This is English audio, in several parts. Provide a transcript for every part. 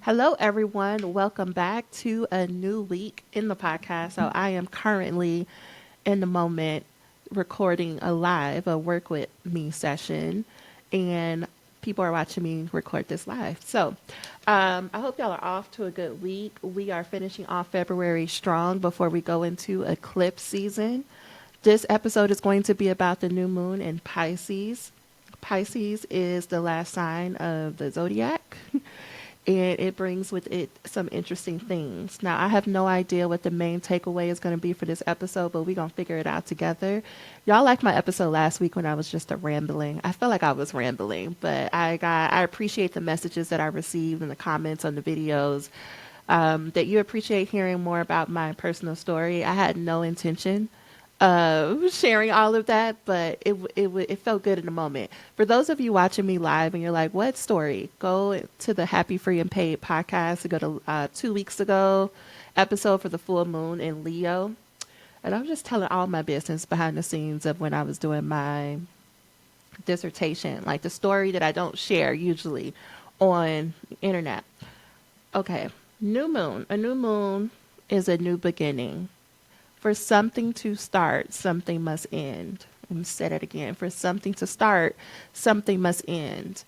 Hello, everyone. Welcome back to a new week in the podcast. So, I am currently in the moment recording a work with me session, and people are watching me record this live. I hope y'all are off to a good week. We are finishing off February strong before we go into eclipse season. This episode is going to be about the new moon in Pisces. Pisces is the last sign of the zodiac. And it brings with it some interesting things. Now, I have no idea what the main takeaway is going to be for this episode, but we're going to figure it out together. Y'all liked my episode last week when I was just a rambling. I felt like I was rambling, but I appreciate the messages that I received in the comments on the videos, that you appreciate hearing more about my personal story. I had no intention sharing all of that, but it felt good in the moment. For those of you watching me live and you're like, what story? Go to the Happy Free and Paid podcast and go to 2 weeks ago episode for the full moon in Leo. And I'm just telling all my business behind the scenes of when I was doing my dissertation, like the story that I don't share usually on internet. Okay, new moon. A new moon is a new beginning. For something to start, something must end. Let me say that again. For something to start, something must end.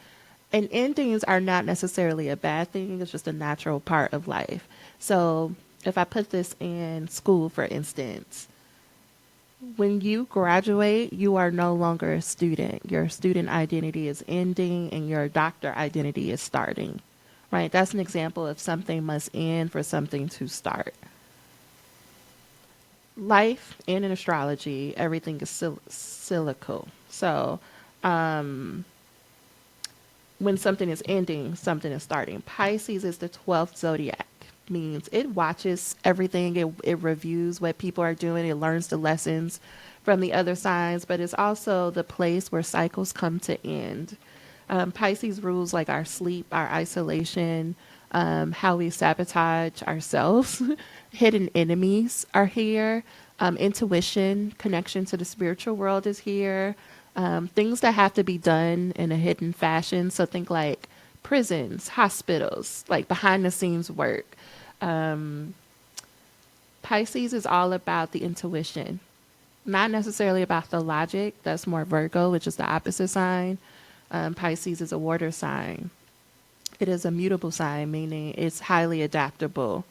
And endings are not necessarily a bad thing. It's just a natural part of life. So if I put this in school, for instance, when you graduate, you are no longer a student. Your student identity is ending and your doctor identity is starting, right? That's an example of something must end for something to start. Life and in astrology, everything is cyclical. So, when something is ending, something is starting. Pisces is the 12th zodiac, means it watches everything, it reviews what people are doing, it learns the lessons from the other signs, but it's also the place where cycles come to end. Pisces rules like our sleep, our isolation, how we sabotage ourselves. Hidden enemies are here. Intuition, connection to the spiritual world is here. Things that have to be done in a hidden fashion. So think like prisons, hospitals, like behind the scenes work. Pisces is all about the intuition, not necessarily about the logic. That's more Virgo, which is the opposite sign. Pisces is a water sign. It is a mutable sign, meaning it's highly adaptable.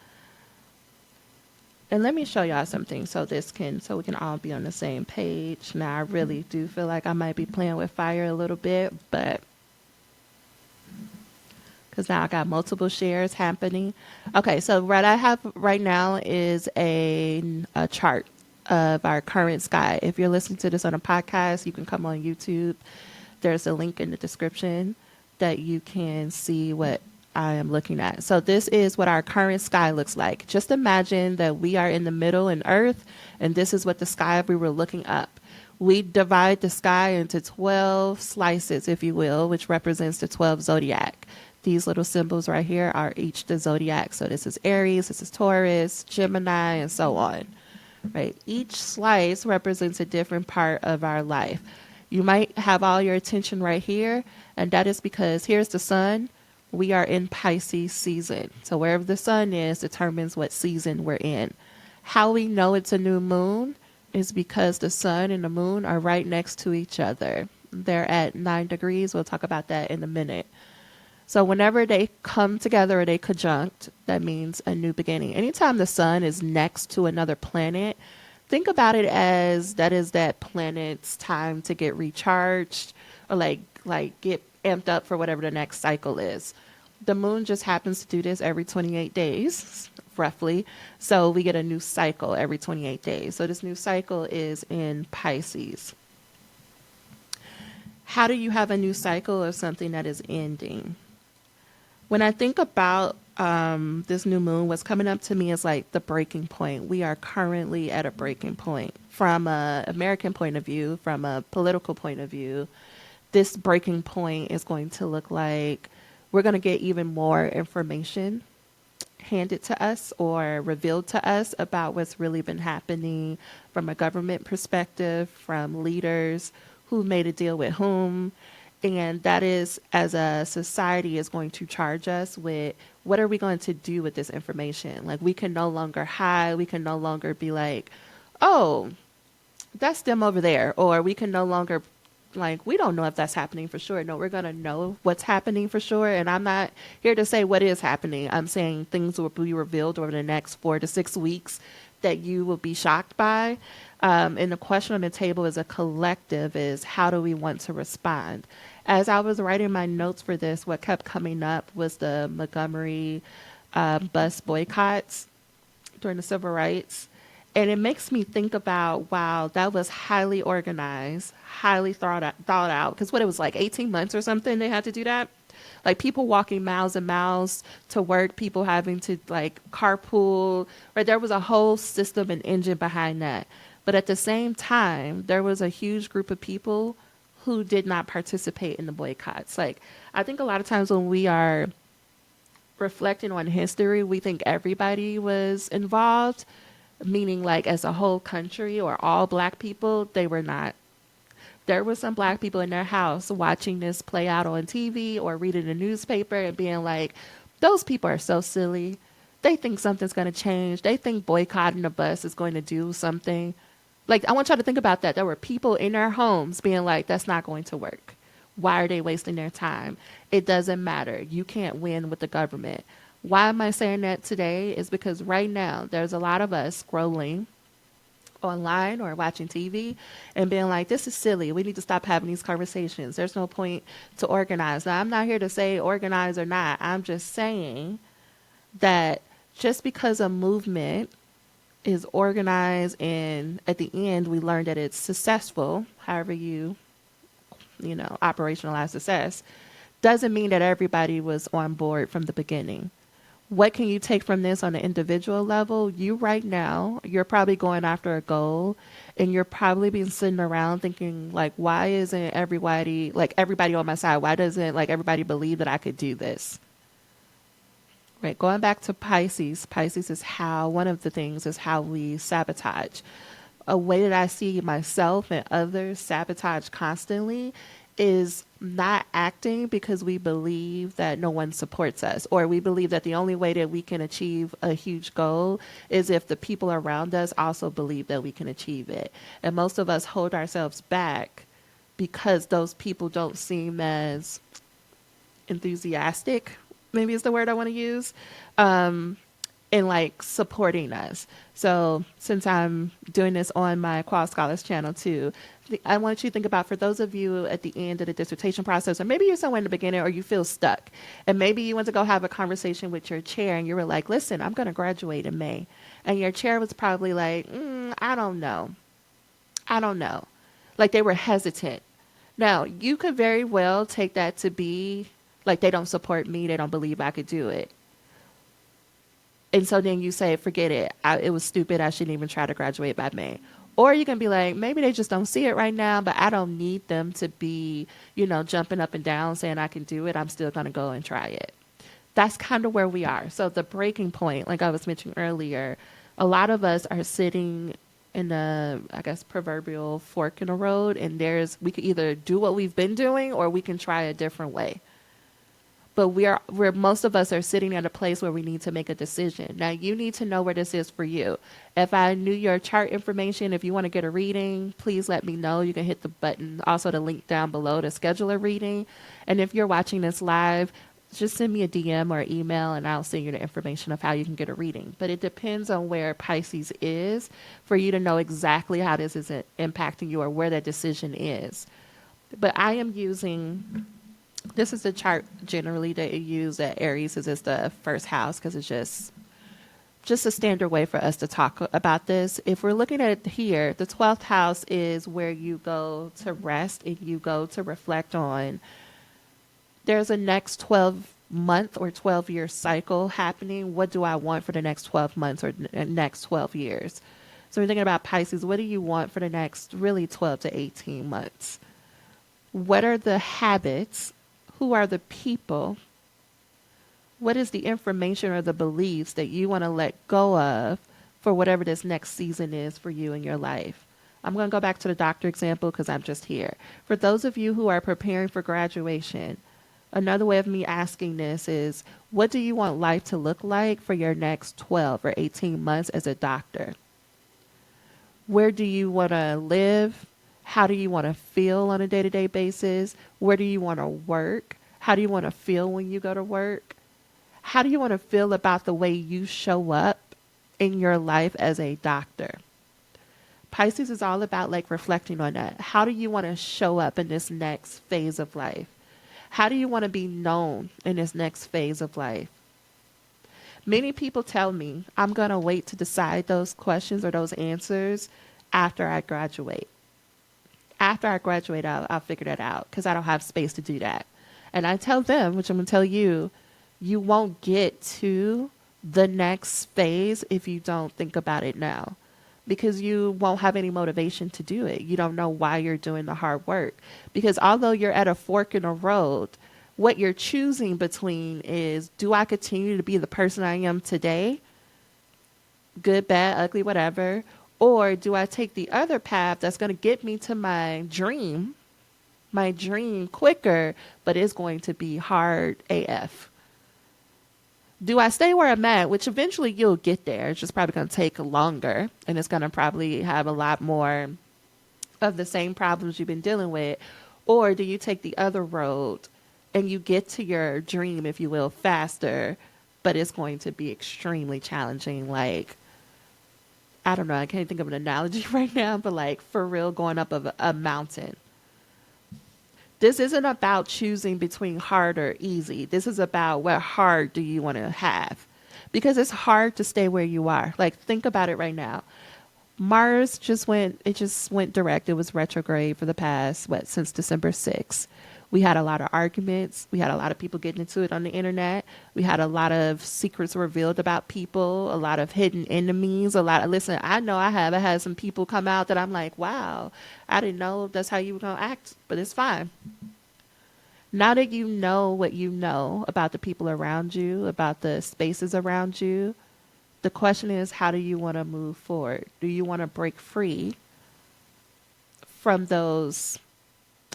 And let me show y'all something so we can all be on the same page. Now, I really do feel like I might be playing with fire a little bit, but because now I got multiple shares happening. Okay, so what I have right now is a chart of our current sky. If you're listening to this on a podcast, you can come on YouTube. There's a link in the description that you can see what I am looking at. So this is what our current sky looks like. Just imagine that we are in the middle in Earth, and this is what the sky if we were looking up. We divide the sky into 12 slices, if you will, which represents the 12 zodiac. These little symbols right here are each the zodiac. So this is Aries, this is Taurus, Gemini, and so on. Right? Each slice represents a different part of our life. You might have all your attention right here, and that is because here's the sun. We are in Pisces season. So wherever the sun is determines what season we're in. How we know it's a new moon is because the sun and the moon are right next to each other. They're at 9 degrees. We'll talk about that in a minute. So whenever they come together or they conjunct, that means a new beginning. Anytime the sun is next to another planet, think about it as that is that planet's time to get recharged or like get amped up for whatever the next cycle is. The moon just happens to do this every 28 days, roughly. So we get a new cycle every 28 days. So this new cycle is in Pisces. How do you have a new cycle of something that is ending? When I think about this new moon, what's coming up to me is like the breaking point. We are currently at a breaking point from an American point of view, from a political point of view. This breaking point is going to look like we're going to get even more information handed to us or revealed to us about what's really been happening from a government perspective, from leaders who made a deal with whom. And that is, as a society, is going to charge us with what are we going to do with this information? Like, we can no longer hide. We can no longer be like, oh, that's them over there. Or we can no longer, like, we don't know if that's happening for sure. No, we're going to know what's happening for sure. And I'm not here to say what is happening. I'm saying things will be revealed over the next 4 to 6 weeks that you will be shocked by. And the question on the table as a collective is, how do we want to respond? As I was writing my notes for this, what kept coming up was the Montgomery bus boycotts during the civil rights. And it makes me think about, wow, that was highly organized, highly thought out. Because what, it was like 18 months or something they had to do that? Like, people walking miles and miles to work, people having to like carpool, right? There was a whole system and engine behind that. But at the same time, there was a huge group of people who did not participate in the boycotts. Like, I think a lot of times when we are reflecting on history, we think everybody was involved, meaning like as a whole country or all black people. They were not. There were some black people in their house watching this play out on TV or reading a newspaper and being like, those people are so silly. They think something's going to change. They think boycotting the bus is going to do something. Like, I want y'all to think about that. There were people in their homes being like, that's not going to work. Why are they wasting their time? It doesn't matter. You can't win with the government. Why am I saying that today? Is because right now there's a lot of us scrolling online or watching TV and being like, this is silly. We need to stop having these conversations. There's no point to organize. Now, I'm not here to say organize or not. I'm just saying that just because a movement is organized and at the end we learn that it's successful, however you operationalize success, doesn't mean that everybody was on board from the beginning. What can you take from this on an individual level? You right now, you're probably going after a goal and you're probably been sitting around thinking like, why isn't everybody on my side? Why doesn't like everybody believe that I could do this? Right. Going back to Pisces, Pisces is one of the things is how we sabotage. A way that I see myself and others sabotage constantly is not acting because we believe that no one supports us, or we believe that the only way that we can achieve a huge goal is if the people around us also believe that we can achieve it. And most of us hold ourselves back because those people don't seem as enthusiastic, maybe is the word I want to use, in like supporting us. So since I'm doing this on my Qual Scholars channel too, I want you to think about, for those of you at the end of the dissertation process, or maybe you're somewhere in the beginning or you feel stuck, and maybe you went to go have a conversation with your chair and you were like, listen, I'm going to graduate in May. And your chair was probably like, I don't know. Like, they were hesitant. Now, you could very well take that to be like, they don't support me. They don't believe I could do it. And so then you say, forget it. It was stupid. I shouldn't even try to graduate by May. Or you can be like, maybe they just don't see it right now, but I don't need them to be, jumping up and down saying I can do it. I'm still going to go and try it. That's kind of where we are. So the breaking point, like I was mentioning earlier, a lot of us are sitting in the, I guess, proverbial fork in the road. And we could either do what we've been doing or we can try a different way. But most of us are sitting at a place where we need to make a decision. Now, you need to know where this is for you. If I knew your chart information, if you want to get a reading, please let me know. You can hit the button, also the link down below to schedule a reading. And if you're watching this live, just send me a DM or email and I'll send you the information of how you can get a reading. But it depends on where Pisces is for you to know exactly how this is impacting you or where that decision is. But I am using... This is the chart generally that you use at Aries, is the first house, because it's just a standard way for us to talk about this. If we're looking at it here, the 12th house is where you go to rest and you go to reflect on. There's a next 12-month or 12-year cycle happening. What do I want for the next 12 months or next 12 years? So we're thinking about Pisces. What do you want for the next really 12 to 18 months? What are the habits? Who are the people? What is the information or the beliefs that you want to let go of for whatever this next season is for you in your life? I'm going to go back to the doctor example because I'm just here. For those of you who are preparing for graduation, another way of me asking this is, what do you want life to look like for your next 12 or 18 months as a doctor? Where do you want to live? How do you want to feel on a day-to-day basis? Where do you want to work? How do you want to feel when you go to work? How do you want to feel about the way you show up in your life as a doctor? Pisces is all about like reflecting on that. How do you want to show up in this next phase of life? How do you want to be known in this next phase of life? Many people tell me I'm going to wait to decide those questions or those answers after I graduate. After I graduate, I'll figure that out because I don't have space to do that. And I tell them, which I'm going to tell you, you won't get to the next phase if you don't think about it now, because you won't have any motivation to do it. You don't know why you're doing the hard work, because although you're at a fork in the road, what you're choosing between is, do I continue to be the person I am today? Good, bad, ugly, whatever. Or do I take the other path that's going to get me to my dream quicker, but it's going to be hard AF? Do I stay where I'm at, which eventually you'll get there. It's just probably going to take longer, and it's going to probably have a lot more of the same problems you've been dealing with? Or do you take the other road and you get to your dream, if you will, faster, but it's going to be extremely challenging? Like, I don't know, I can't think of an analogy right now, but like for real, going up a mountain. This isn't about choosing between hard or easy. This is about what hard do you want to have, because it's hard to stay where you are. Like, think about it right now. Mars just went direct. It was retrograde for the past, since December 6th. We had a lot of arguments. We had a lot of people getting into it on the internet. We had a lot of secrets revealed about people, a lot of hidden enemies, listen, I know I had some people come out that I'm like, wow, I didn't know that's how you were going to act, but it's fine. Now that you know what you know about the people around you, about the spaces around you, the question is, how do you want to move forward? Do you want to break free from those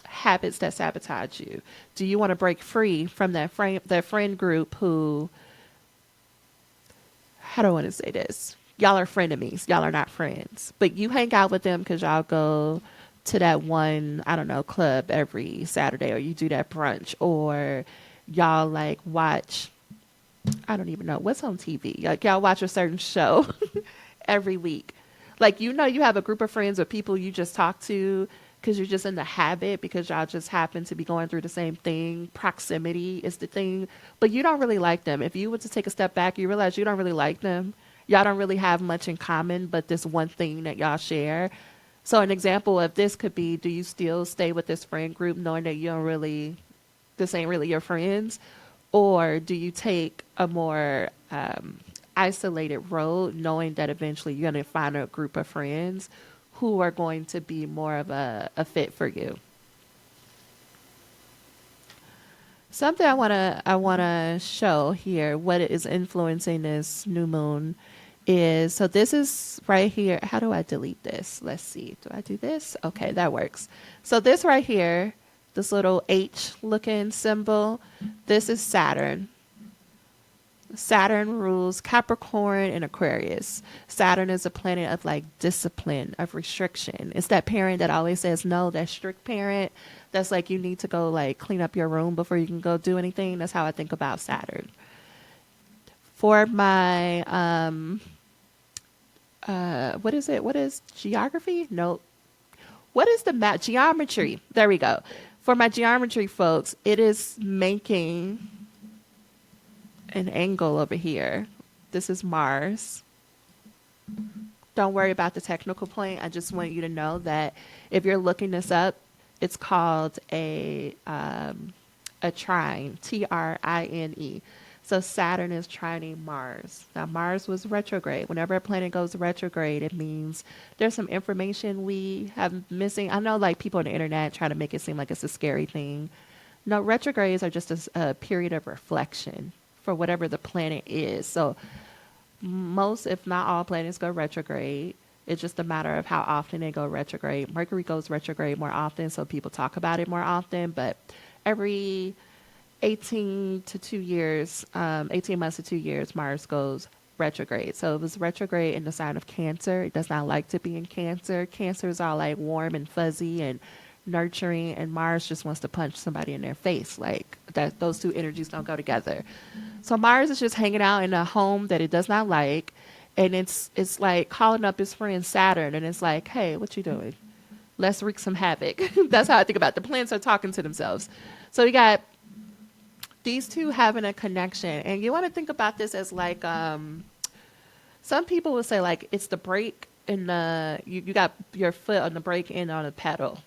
habits that sabotage you? Do you want to break free from that friend group who, how do I want to say this? Y'all are frenemies. Y'all are not friends, but you hang out with them because y'all go to that one, I don't know, club every Saturday, or you do that brunch, or y'all like watch, I don't even know what's on TV. Like, y'all watch a certain show every week. Like, you have a group of friends or people you just talk to because you're just in the habit, because y'all just happen to be going through the same thing. Proximity is the thing, but you don't really like them. If you were to take a step back, you realize you don't really like them. Y'all don't really have much in common, but this one thing that y'all share. So an example of this could be, do you still stay with this friend group knowing that this ain't really your friends? Or do you take a more isolated road, knowing that eventually you're going to find a group of friends who are going to be more of a fit for you? Something I wanna show here, what is influencing this new moon is, so this is right here. How do I delete this? Let's see. Do I do this? Okay, that works. So this right here, this little H looking symbol, this is Saturn. Saturn rules Capricorn and Aquarius. Saturn is a planet of like discipline, of restriction. It's that parent that always says no, that strict parent that's like, you need to go like clean up your room before you can go do anything. That's how I think about Saturn. For my, what is it? What is geography? No. What is the map? Geometry. There we go. For my geometry folks, it is making an angle over here. This is Mars. Don't worry about the technical point. I just want you to know that if you're looking this up, it's called a trine, Trine. So Saturn is trining Mars. Now Mars was retrograde. Whenever a planet goes retrograde, it means there's some information we have missing. I know like people on the internet try to make it seem like it's a scary thing. No, retrogrades are just a period of reflection for whatever the planet is. So most, if not all, planets go retrograde. It's just a matter of how often they go retrograde. Mercury goes retrograde more often, so people talk about it more often, but every 18 months to 2 years, Mars goes retrograde. So it was retrograde in the sign of Cancer. It does not like to be in Cancer. Cancer is all like warm and fuzzy and nurturing, and Mars just wants to punch somebody in their face. Like that, those two energies don't go together. So Mars is just hanging out in a home that it does not like, and it's like calling up his friend Saturn, and it's like, hey, what you doing? Let's wreak some havoc. That's how I think about it. The planets are talking to themselves. So we got these two having a connection, and you want to think about this as like some people will say like it's the brake and you got your foot on the brake and on the pedal.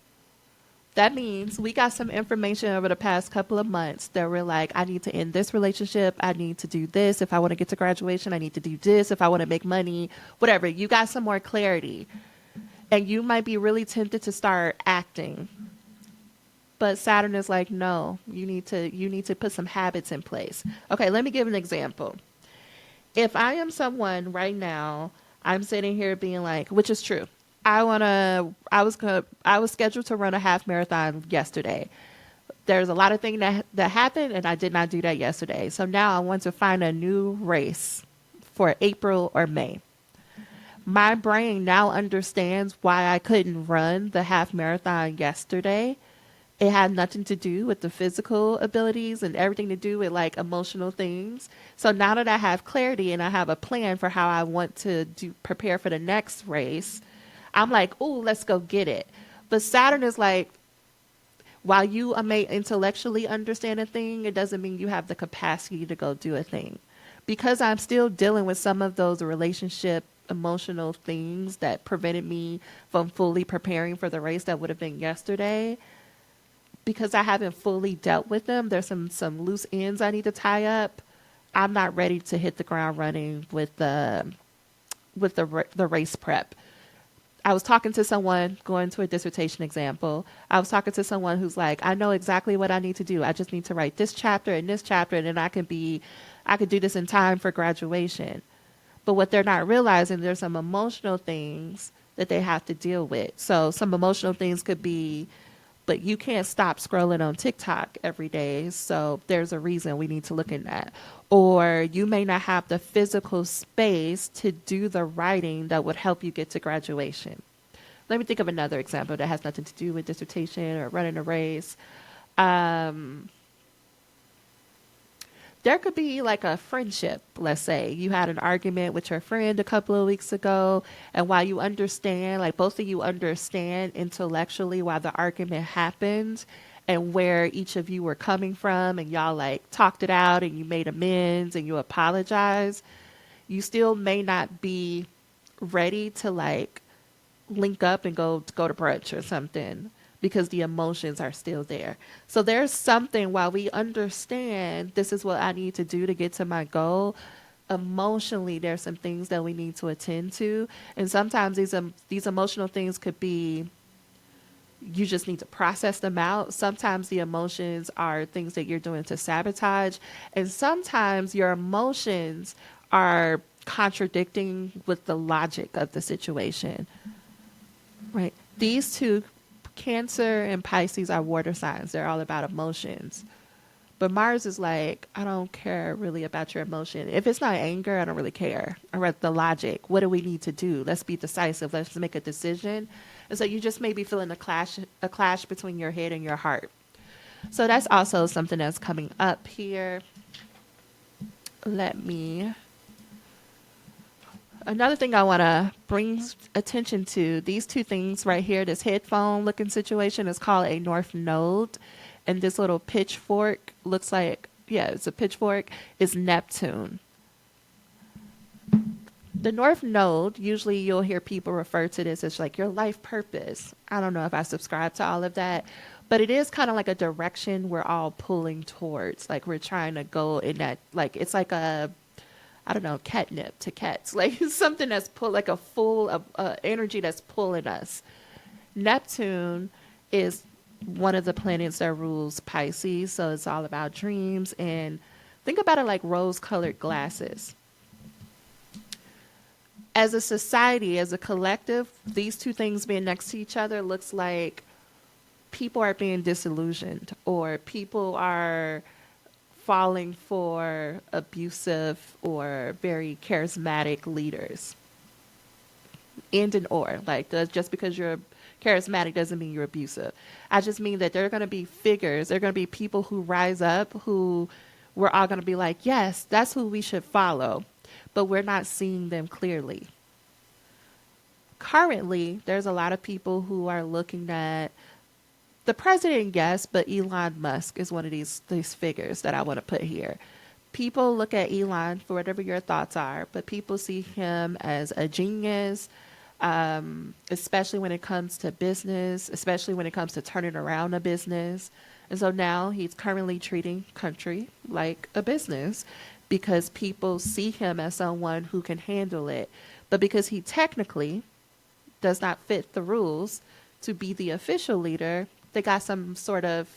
That means we got some information over the past couple of months that we're like, I need to end this relationship. I need to do this. If I want to get to graduation, I need to do this. If I want to make money, whatever. You got some more clarity. And you might be really tempted to start acting. But Saturn is like, no, you need to put some habits in place. Okay, let me give an example. If I am someone right now, I'm sitting here being like, which is true. I was scheduled to run a half marathon yesterday. There's a lot of things that happened, and I did not do that yesterday. So now I want to find a new race for April or May. My brain now understands why I couldn't run the half marathon yesterday. It had nothing to do with the physical abilities and everything to do with like emotional things. So now that I have clarity and I have a plan for how I want to prepare for the next race, I'm like, ooh, let's go get it. But Saturn is like, while you may intellectually understand a thing, it doesn't mean you have the capacity to go do a thing. Because I'm still dealing with some of those relationship emotional things that prevented me from fully preparing for the race that would have been yesterday. Because I haven't fully dealt with them, there's some loose ends I need to tie up. I'm not ready to hit the ground running with the race prep. I was talking to someone, going to a dissertation example. I was talking to someone who's like, I know exactly what I need to do. I just need to write this chapter, and then I could do this in time for graduation. But what they're not realizing, there's some emotional things that they have to deal with. So some emotional things could be, but you can't stop scrolling on TikTok every day. So there's a reason we need to look in that. Or you may not have the physical space to do the writing that would help you get to graduation. Let me think of another example that has nothing to do with dissertation or running a race. There could be like a friendship. Let's say you had an argument with your friend a couple of weeks ago, and while you understand, like both of you understand intellectually why the argument happened and where each of you were coming from, and y'all like talked it out and you made amends and you apologize, you still may not be ready to like link up and go to brunch or something, because the emotions are still there. So there's something, while we understand this is what I need to do to get to my goal, emotionally there's some things that we need to attend to. And sometimes these emotional things could be, you just need to process them out. Sometimes the emotions are things that you're doing to sabotage. And sometimes your emotions are contradicting with the logic of the situation. Right? These two, Cancer and Pisces, are water signs. They're all about emotions. But Mars is like, I don't care really about your emotion. If it's not anger, I don't really care. Or the logic. What do we need to do? Let's be decisive. Let's make a decision. And so you just may be feeling a clash between your head and your heart. So that's also something that's coming up here. Another thing I want to bring attention to, these two things right here, this headphone looking situation is called a north node. And this little pitchfork looks like, it's a pitchfork, is Neptune. The north node, usually you'll hear people refer to this as like your life purpose. I don't know if I subscribe to all of that, but it is kind of like a direction we're all pulling towards. Like we're trying to go in that, like it's like a, I don't know, catnip to cats, like something that's like a full of energy that's pulling us. Neptune is one of the planets that rules Pisces, so it's all about dreams. And think about it like rose-colored glasses. As a society, as a collective, these two things being next to each other looks like people are being disillusioned, or people are falling for abusive or very charismatic leaders. Or like, just because you're charismatic doesn't mean you're abusive. I just mean that there are going to be figures, there are going to be people who rise up who we're all going to be like, yes, that's who we should follow, but we're not seeing them clearly. Currently, there's a lot of people who are looking at the president, yes, but Elon Musk is one of these figures that I want to put here. People look at Elon for whatever your thoughts are, but people see him as a genius, especially when it comes to business, especially when it comes to turning around a business. And so now he's currently treating country like a business because people see him as someone who can handle it. But because he technically does not fit the rules to be the official leader, they got some sort of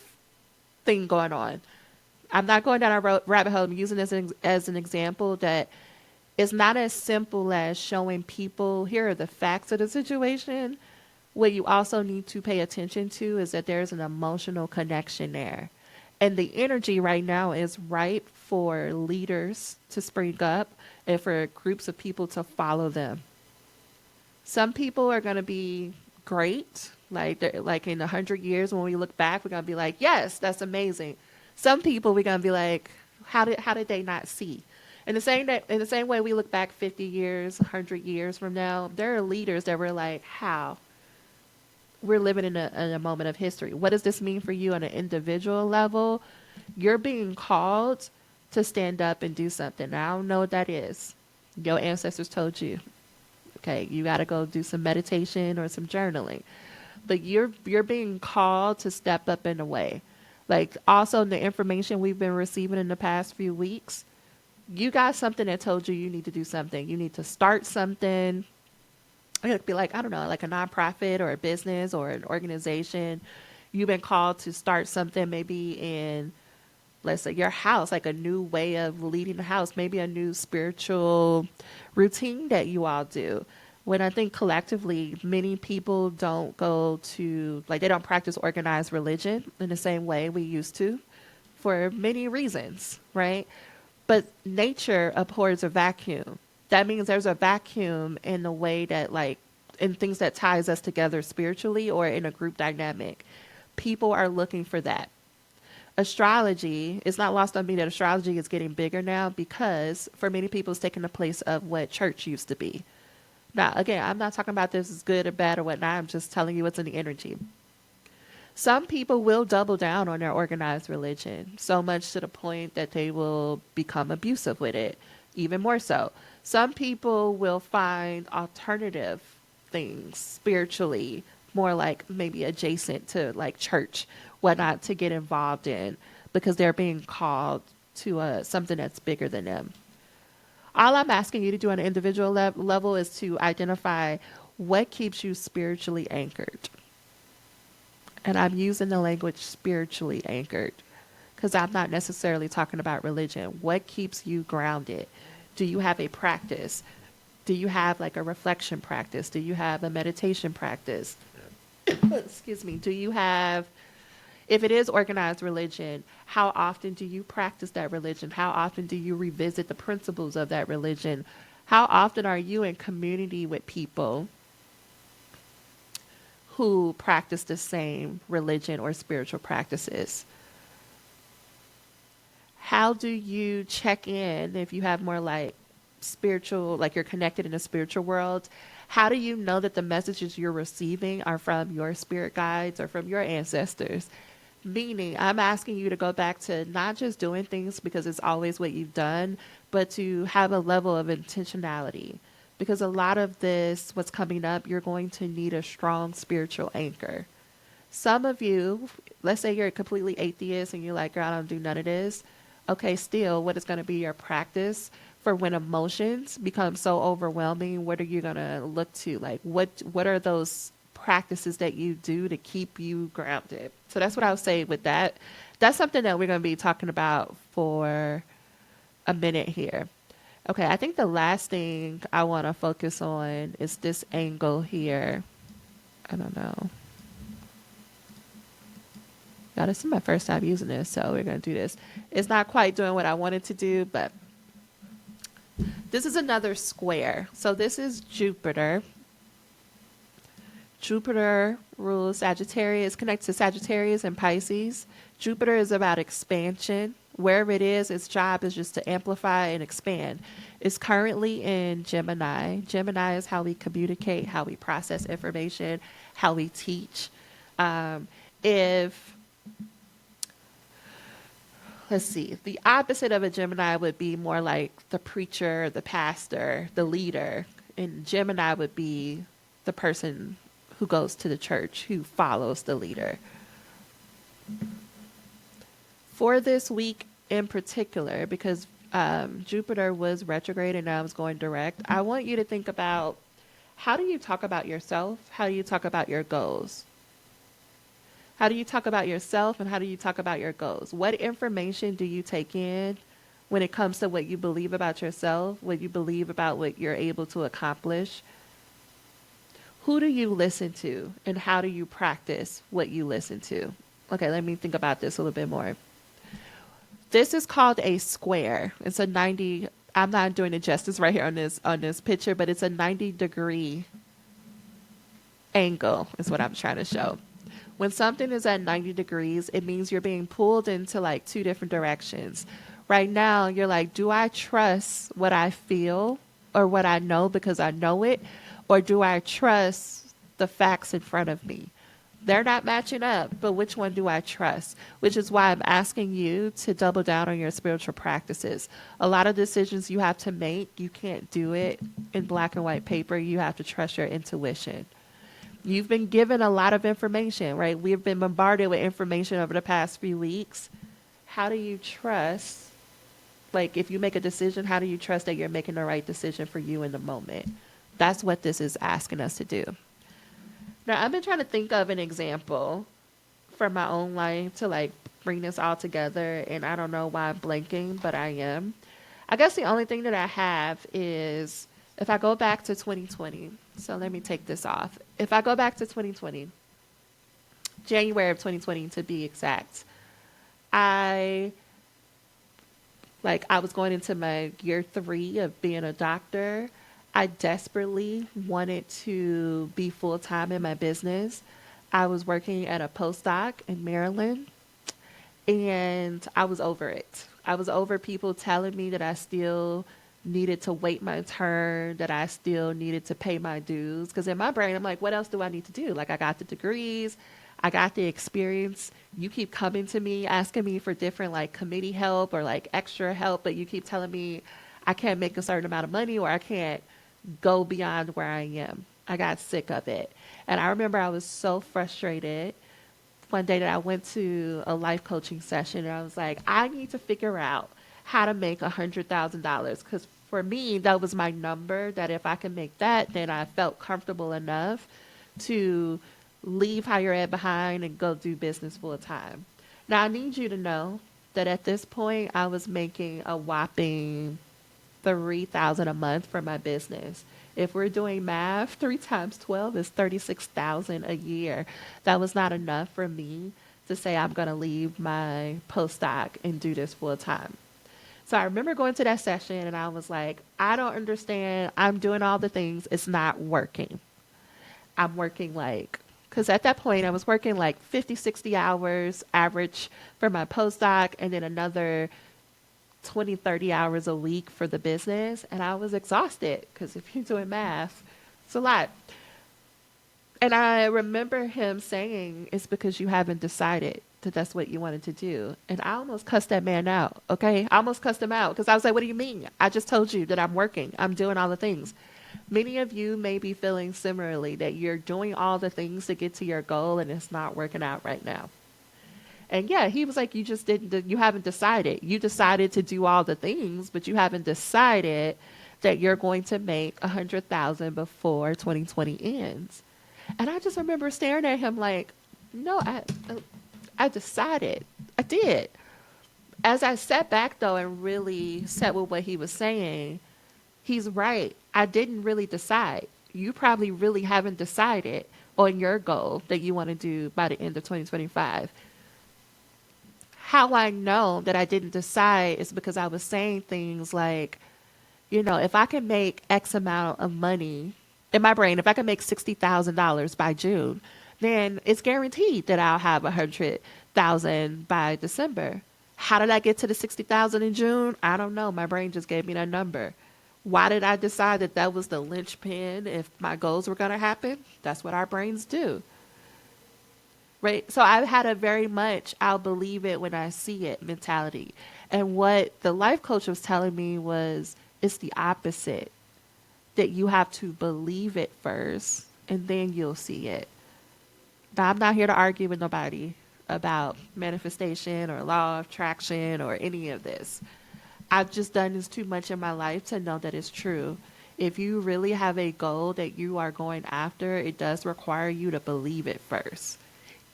thing going on. I'm not going down a rabbit hole. I'm using this as an example that it's not as simple as showing people, here are the facts of the situation. What you also need to pay attention to is that there's an emotional connection there. And the energy right now is ripe for leaders to spring up and for groups of people to follow them. Some people are going to be great. Like in 100 years, when we look back, we're going to be like, yes, that's amazing. Some people, we're going to be like, how did they not see? In the same way we look back 50 years, 100 years from now, there are leaders that were like, how? We're living in a moment of history. What does this mean for you on an individual level? You're being called to stand up and do something. I don't know what that is. Your ancestors told you. Okay, you got to go do some meditation or some journaling. But you're being called to step up in a way. Like, also the information we've been receiving in the past few weeks, you got something that told you need to do something. You need to start something. It could be like, I don't know, like a nonprofit or a business or an organization. You've been called to start something maybe in, let's say, your house, like a new way of leading the house, maybe a new spiritual routine that you all do. When I think collectively, many people don't go to, like, they don't practice organized religion in the same way we used to for many reasons, right? But nature abhors a vacuum. That means there's a vacuum in the way that, like, in things that ties us together spiritually or in a group dynamic. People are looking for that. Astrology, it's not lost on me that astrology is getting bigger now because for many people it's taking the place of what church used to be. Now, again, I'm not talking about this is good or bad or whatnot. I'm just telling you what's in the energy. Some people will double down on their organized religion, so much to the point that they will become abusive with it, even more so. Some people will find alternative things spiritually, more like maybe adjacent to like church, whatnot, to get involved in because they're being called to something that's bigger than them. All I'm asking you to do on an individual level is to identify what keeps you spiritually anchored. And I'm using the language spiritually anchored because I'm not necessarily talking about religion. What keeps you grounded? Do you have a practice? Do you have like a reflection practice? Do you have a meditation practice? Excuse me. Do you have, if it is organized religion, how often do you practice that religion? How often do you revisit the principles of that religion? How often are you in community with people who practice the same religion or spiritual practices? How do you check in if you have more like spiritual, like you're connected in the spiritual world? How do you know that the messages you're receiving are from your spirit guides or from your ancestors? Meaning, I'm asking you to go back to not just doing things because it's always what you've done, but to have a level of intentionality. Because a lot of this, what's coming up, you're going to need a strong spiritual anchor. Some of you, let's say you're a completely atheist and you're like, girl, I don't do none of this. Okay, still, what is going to be your practice for when emotions become so overwhelming? What are you going to look to? Like, what are those practices that you do to keep you grounded? So that's what I would say with that. That's something that we're going to be talking about for a minute here. Okay, I think the last thing I want to focus on is this angle here. I don't know. Now, this is my first time using this, so we're going to do this. It's not quite doing what I wanted to do, but this is another square. So this is Jupiter. Jupiter rules Sagittarius, connects to Sagittarius and Pisces. Jupiter is about expansion. Wherever it is, its job is just to amplify and expand. It's currently in Gemini. Gemini is how we communicate, how we process information, how we teach. If let's see, the opposite of a Gemini would be more like the preacher, the pastor, the leader. And Gemini would be the person who goes to the church, who follows the leader. For this week in particular, because Jupiter was retrograde and now it's going direct, I want you to think about, how do you talk about yourself? How do you talk about your goals? How do you talk about yourself and how do you talk about your goals? What information do you take in when it comes to what you believe about yourself, what you believe about what you're able to accomplish? Who do you listen to and how do you practice what you listen to? Okay, let me think about this a little bit more. This is called a square. It's a 90, I'm not doing it justice right here on this picture, but it's a 90-degree angle is what I'm trying to show. When something is at 90 degrees, it means you're being pulled into like two different directions. Right now, you're like, do I trust what I feel or what I know because I know it? Or do I trust the facts in front of me? They're not matching up, but which one do I trust? Which is why I'm asking you to double down on your spiritual practices. A lot of decisions you have to make, you can't do it in black and white paper. You have to trust your intuition. You've been given a lot of information, right? We've been bombarded with information over the past few weeks. How do you trust, like if you make a decision, how do you trust that you're making the right decision for you in the moment? That's what this is asking us to do. Now, I've been trying to think of an example from my own life to like bring this all together, and I don't know why I'm blanking, but I am. I guess the only thing that I have is if I go back to 2020, so let me take this off. If I go back to 2020, January of 2020 to be exact, I was going into my year 3 of being a doctor. I desperately wanted to be full-time in my business. I was working at a postdoc in Maryland, and I was over it. I was over people telling me that I still needed to wait my turn, that I still needed to pay my dues. Because in my brain, I'm like, what else do I need to do? Like, I got the degrees, I got the experience. You keep coming to me, asking me for different like committee help or like extra help, but you keep telling me I can't make a certain amount of money or I can't go beyond where I am. I got sick of it. And I remember I was so frustrated one day that I went to a life coaching session and I was like, I need to figure out how to make $100,000. Because for me, that was my number, that if I could make that, then I felt comfortable enough to leave higher ed behind and go do business full time. Now, I need you to know that at this point, I was making a whopping $3,000 a month for my business. If we're doing math, 3 times 12 is $36,000 a year. That was not enough for me to say I'm going to leave my postdoc and do this full time. So I remember going to that session and I was like, I don't understand. I'm doing all the things. It's not working. I'm working because at that point I was working like 50, 60 hours average for my postdoc and then another 20, 30 hours a week for the business. And I was exhausted because if you're doing math, it's a lot. And I remember him saying, it's because you haven't decided that that's what you wanted to do. And I almost cussed that man out. Okay. I almost cussed him out because I was like, what do you mean? I just told you that I'm working. I'm doing all the things. Many of you may be feeling similarly, that you're doing all the things to get to your goal and it's not working out right now. And yeah, he was like, you haven't decided. You decided to do all the things, but you haven't decided that you're going to make $100,000 before 2020 ends. And I just remember staring at him like, no, I decided. I did. As I sat back though and really sat with what he was saying, He's right. I didn't really decide. You probably really haven't decided on your goal that you want to do by the end of 2025. How I know that I didn't decide is because I was saying things like, if I can make X amount of money in my brain, if I can make $60,000 by June, then it's guaranteed that I'll have 100,000 by December. How did I get to the 60,000 in June? I don't know. My brain just gave me that number. Why did I decide that that was the linchpin if my goals were going to happen? That's what our brains do. Right? So I've had a very much I'll believe it when I see it mentality. And what the life coach was telling me was it's the opposite, that you have to believe it first and then you'll see it. Now, I'm not here to argue with nobody about manifestation or law of attraction or any of this. I've just done this too much in my life to know that it's true. If you really have a goal that you are going after, it does require you to believe it first.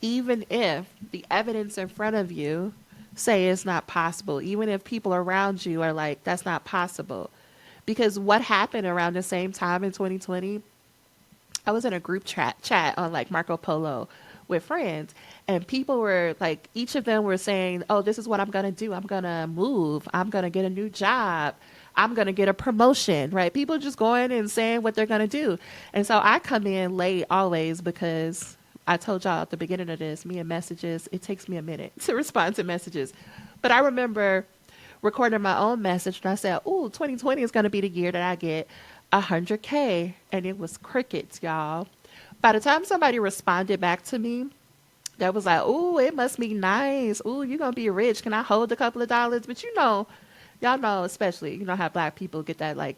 Even if the evidence in front of you say it's not possible, even if people around you are like, that's not possible. Because what happened around the same time in 2020, I was in a group chat on like Marco Polo with friends, and people were like, each of them were saying, oh, this is what I'm going to do. I'm going to move. I'm going to get a new job. I'm going to get a promotion, right? People just going and saying what they're going to do. And so I come in late always because I told y'all at the beginning of this, me and messages, it takes me a minute to respond to messages. But I remember recording my own message and I said, ooh, 2020 is going to be the year that I get 100K. And it was crickets, y'all. By the time somebody responded back to me, that was like, ooh, it must be nice. Ooh, you're going to be rich. Can I hold a couple of dollars? But y'all know, especially, how Black people get that like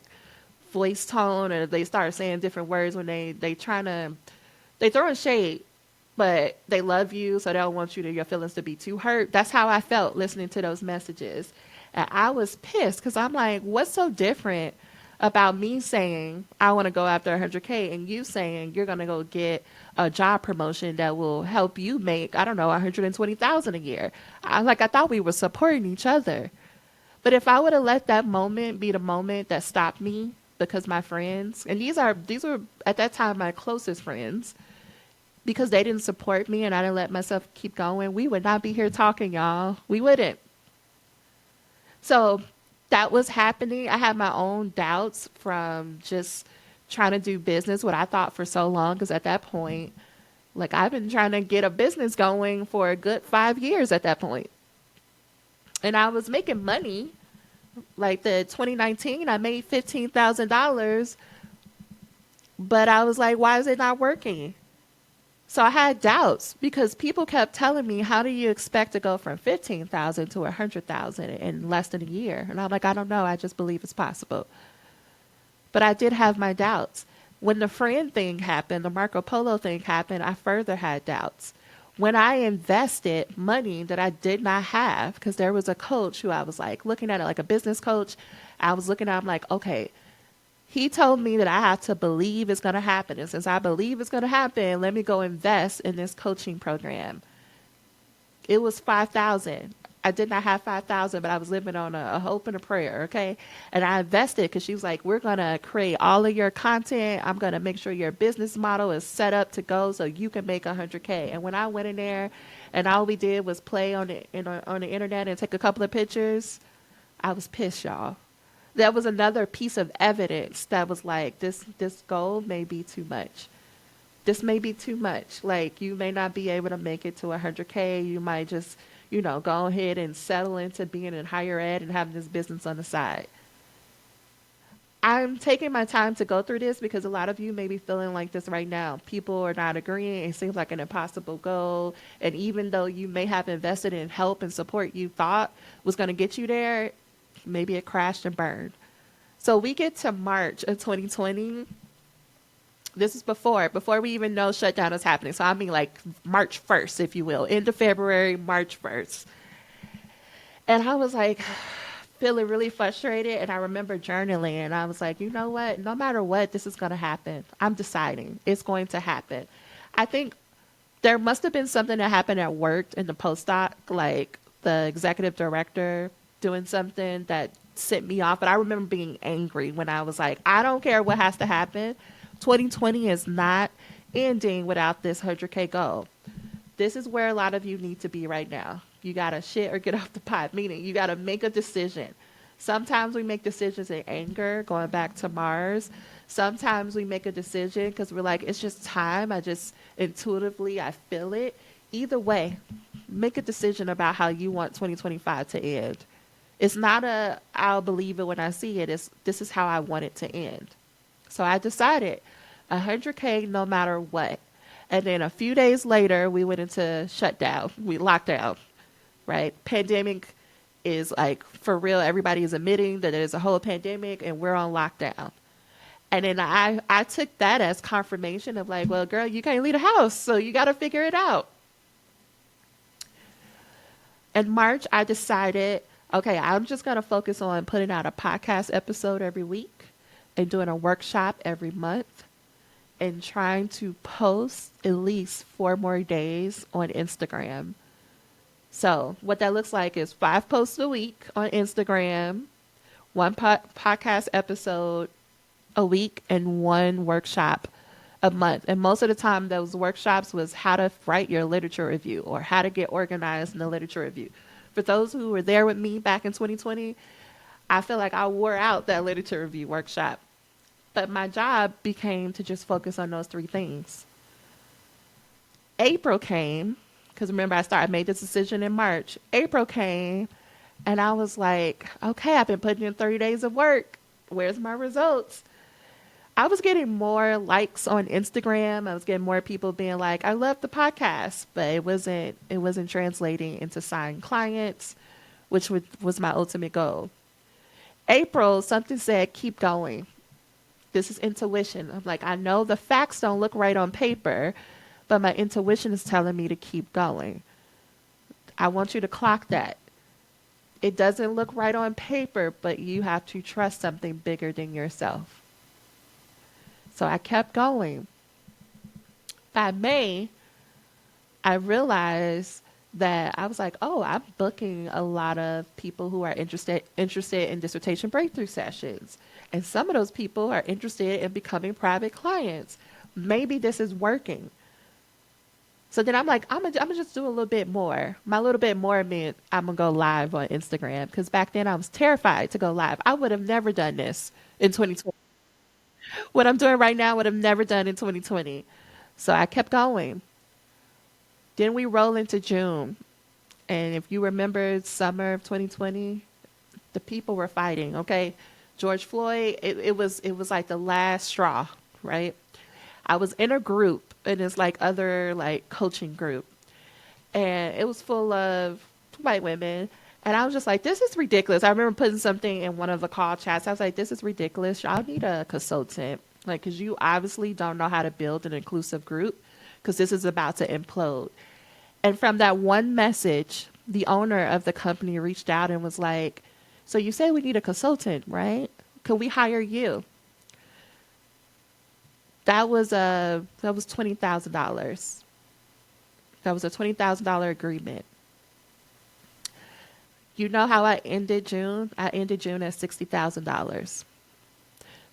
voice tone, or they start saying different words when they throwing shade, but they love you, so they don't want your feelings to be too hurt. That's how I felt listening to those messages. And I was pissed because I'm like, what's so different about me saying I want to go after 100K and you saying you're going to go get a job promotion that will help you make, I don't know, 120,000 a year. I thought we were supporting each other. But if I would have let that moment be the moment that stopped me, because my friends, and these were at that time my closest friends, because they didn't support me and I didn't let myself keep going, we would not be here talking, y'all. We wouldn't. So that was happening. I had my own doubts from just trying to do business, what I thought for so long, because at that point, like, I've been trying to get a business going for a good 5 years at that point. And I was making money. Like the 2019, I made $15,000, but I was like, why is it not working? So I had doubts because people kept telling me, how do you expect to go from 15,000 to 100,000 in less than a year? And I'm like, I don't know. I just believe it's possible. But I did have my doubts. When the friend thing happened, the Marco Polo thing happened, I further had doubts. When I invested money that I did not have, because there was a coach who I was like looking at it like a business coach, I was looking at him like, okay, he told me that I have to believe it's going to happen. And since I believe it's going to happen, let me go invest in this coaching program. It was 5,000. I did not have 5,000, but I was living on a hope and a prayer, okay? And I invested because she was like, we're going to create all of your content. I'm going to make sure your business model is set up to go so you can make 100K. And when I went in there and all we did was play on the internet and take a couple of pictures, I was pissed, y'all. That was another piece of evidence that was like, this goal may be too much. This may be too much. Like, you may not be able to make it to 100K. You might just, go ahead and settle into being in higher ed and having this business on the side. I'm taking my time to go through this because a lot of you may be feeling like this right now. People are not agreeing. It seems like an impossible goal. And even though you may have invested in help and support you thought was going to get you there, maybe it crashed and burned. So we get to March of 2020. This is before we even know shutdown is happening. So I mean like March 1st, if you will, end of February, March 1st. And I was like feeling really frustrated. And I remember journaling and I was like, you know what? No matter what, this is going to happen. I'm deciding it's going to happen. I think there must have been something that happened at work in the postdoc, like the executive director doing something that sent me off. But I remember being angry when I was like, I don't care what has to happen. 2020 is not ending without this 100K goal. This is where a lot of you need to be right now. You got to shit or get off the pot, meaning you got to make a decision. Sometimes we make decisions in anger, going back to Mars. Sometimes we make a decision because we're like, it's just time. I just intuitively, I feel it. Either way, make a decision about how you want 2025 to end. It's not a, I'll believe it when I see it. It's, this is how I want it to end. So I decided 100K no matter what. And then a few days later, we went into shutdown. We locked down, right? Pandemic is like, for real, everybody is admitting that there's a whole pandemic and we're on lockdown. And then I took that as confirmation of like, well, girl, you can't leave the house, so you got to figure it out. In March, I decided, okay, I'm just going to focus on putting out a podcast episode every week and doing a workshop every month and trying to post at least 4 more days on Instagram. So what that looks like is 5 posts a week on Instagram, 1 podcast episode a week, and 1 workshop a month. And most of the time, those workshops was how to write your literature review or how to get organized in the literature review. For those who were there with me back in 2020, I feel like I wore out that literature review workshop. But my job became to just focus on those 3 things. April came, because remember I made this decision in March. April came, and I was like, okay, I've been putting in 30 days of work. Where's my results? I was getting more likes on Instagram. I was getting more people being like, I love the podcast, but it wasn't translating into signed clients, which was my ultimate goal. April, something said, keep going. This is intuition. I'm like, I know the facts don't look right on paper, but my intuition is telling me to keep going. I want you to clock that. It doesn't look right on paper, but you have to trust something bigger than yourself. So I kept going. By May, I realized that I was like, oh, I'm booking a lot of people who are interested in dissertation breakthrough sessions. And some of those people are interested in becoming private clients. Maybe this is working. So then I'm like, I'm gonna just do a little bit more. My little bit more meant I'm gonna go live on Instagram, because back then I was terrified to go live. I would have never done this in 2020. What I'm doing right now, I would have never done in 2020. So I kept going. Then we roll into June. And if you remember summer of 2020, the people were fighting, okay? George Floyd, it was like the last straw, right? I was in a group, and it's like other like coaching group. And it was full of white women. And I was just like, this is ridiculous. I remember putting something in one of the call chats. I was like, this is ridiculous. Y'all need a consultant. Like, because you obviously don't know how to build an inclusive group, because this is about to implode. And from that one message, the owner of the company reached out and was like, so you say we need a consultant, right? Could we hire you? That was $20,000. That was a $20,000 agreement. You know how I ended June? I ended June at $60,000.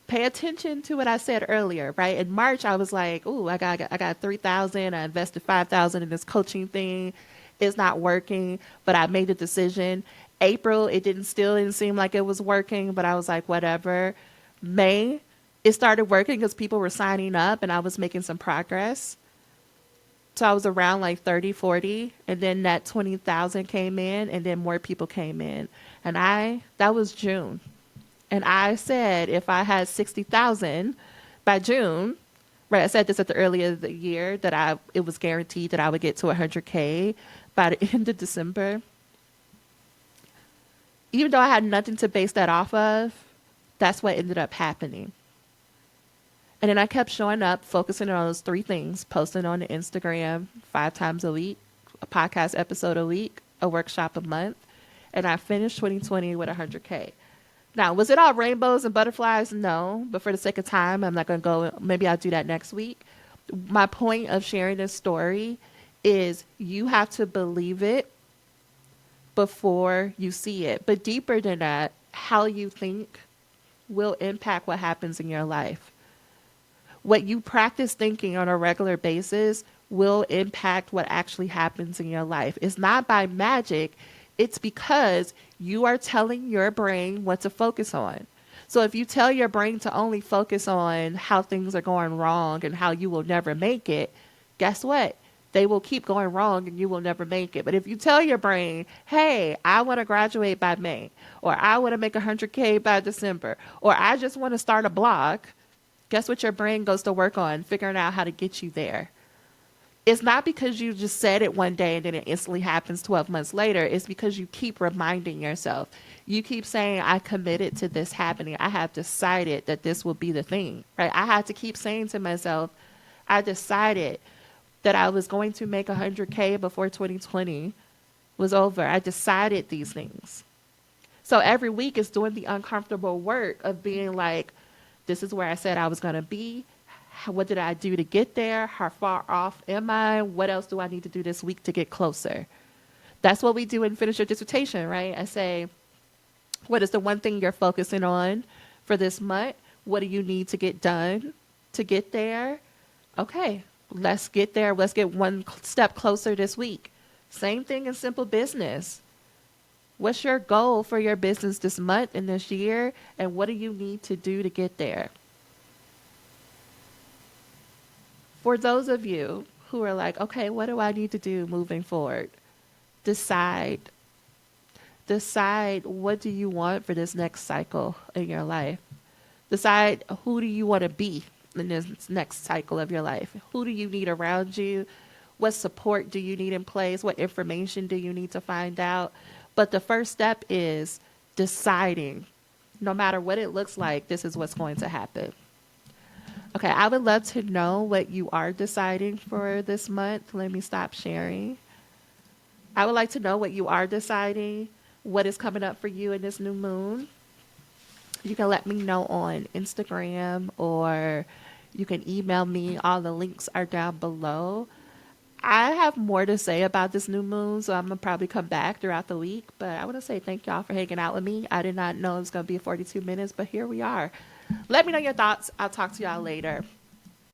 Pay attention to what I said earlier, right? In March, I was like, "Ooh, I got $3,000. I invested $5,000 in this coaching thing. It's not working," but I made a decision. April, it didn't seem like it was working, but I was like, whatever. May, it started working because people were signing up and I was making some progress. So I was around like 30, 40, and then that 20,000 came in, and then more people came in. And that was June. And I said, if I had 60,000 by June, right, I said this at the earlier of the year, that it was guaranteed that I would get to 100K by the end of December. Even though I had nothing to base that off of, that's what ended up happening. And then I kept showing up, focusing on those 3 things, posting on the Instagram 5 times a week, a podcast episode a week, a workshop a month. And I finished 2020 with 100K. Now, was it all rainbows and butterflies? No. But for the sake of time, I'm not going to go. Maybe I'll do that next week. My point of sharing this story is you have to believe it before you see it. But deeper than that, how you think will impact what happens in your life. What you practice thinking on a regular basis will impact what actually happens in your life. It's not by magic, it's because you are telling your brain what to focus on. So if you tell your brain to only focus on how things are going wrong and how you will never make it, guess what? They will keep going wrong and you will never make it. But if you tell your brain, hey, I want to graduate by May, or I want to make 100K by December, or I just want to start a blog, guess what your brain goes to work on? Figuring out how to get you there. It's not because you just said it one day and then it instantly happens 12 months later. It's because you keep reminding yourself. You keep saying, I committed to this happening. I have decided that this will be the thing, right? I had to keep saying to myself, I decided that I was going to make 100K before 2020 was over. I decided these things. So every week is doing the uncomfortable work of being like, this is where I said I was going to be. What did I do to get there? How far off am I? What else do I need to do this week to get closer? That's what we do in Finish Your Dissertation, right? I say, what is the one thing you're focusing on for this month? What do you need to get done to get there? Okay, let's get there. Let's get one step closer this week. Same thing in simple business. What's your goal for your business this month and this year? And what do you need to do to get there? For those of you who are like, okay, what do I need to do moving forward? Decide. Decide what do you want for this next cycle in your life. Decide who do you want to be in this next cycle of your life. Who do you need around you? What support do you need in place? What information do you need to find out? But the first step is deciding, no matter what it looks like, this is what's going to happen. Okay, I would love to know what you are deciding for this month. Let me stop sharing. I would like to know what you are deciding, what is coming up for you in this new moon. You can let me know on Instagram or you can email me. All the links are down below. I have more to say about this new moon, so I'm going to probably come back throughout the week. But I want to say thank y'all for hanging out with me. I did not know it was going to be 42 minutes, but here we are. Let me know your thoughts. I'll talk to y'all later.